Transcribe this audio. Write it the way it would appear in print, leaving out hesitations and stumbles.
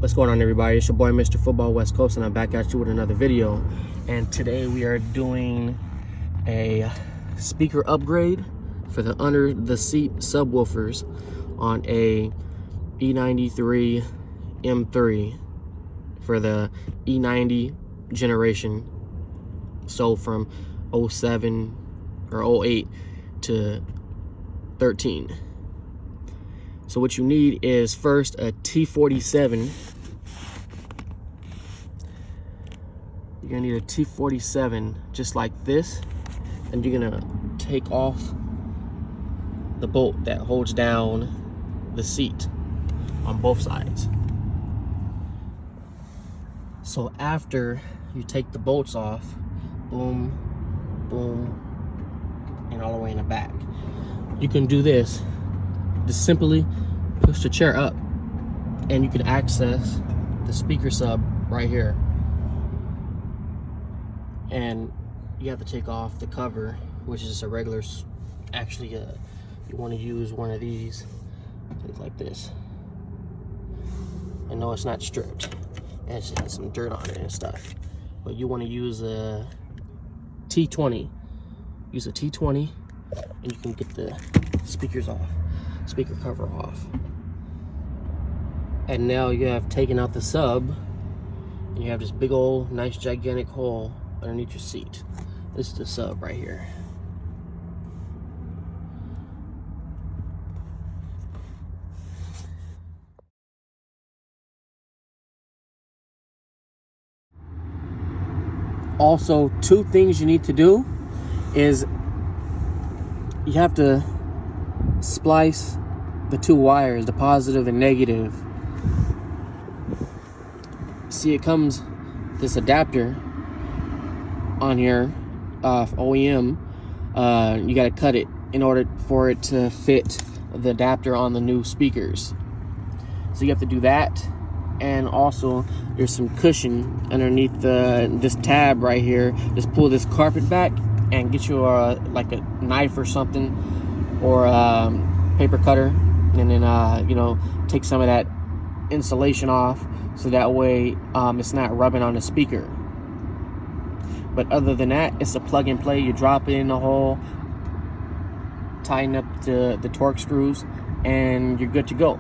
What's going on, everybody? It's your boy Mr. Football West Coast, and I'm back at you with another video. And today we are doing a speaker upgrade for the under the seat subwoofers on a e9X M3 for the e90 generation, sold from 07 or 08 to 13. So what you need is first a T47. You're gonna need a T47 just like this, and you're gonna take off the bolt that holds down the seat on both sides. So after you take the bolts off, boom, boom, and all the way in the back, you can do this. Just simply push the chair up and you can access the speaker sub right here. And you have to take off the cover, which is a regular, actually you want to use one of these, like this. And no, it's not stripped. It actually has some dirt on it and stuff. But you want to use a T20. Use a T20 and you can get the speakers off. Speaker cover off. And now you have taken out the sub and you have this big old nice gigantic hole underneath your seat. This is the sub right here. Also, two things you need to do is you have to splice the two wires, the positive and negative. See, it comes this adapter on here, OEM. You got to cut it in order for it to fit the adapter on the new speakers. So you have to do that, and also there's some cushion underneath this tab right here. Just pull this carpet back and get you like a knife or something, or paper cutter, and then you know, take some of that insulation off so that way it's not rubbing on the speaker. But other than that, it's a plug and play. You drop it in the hole, tighten up the torque screws, and you're good to go.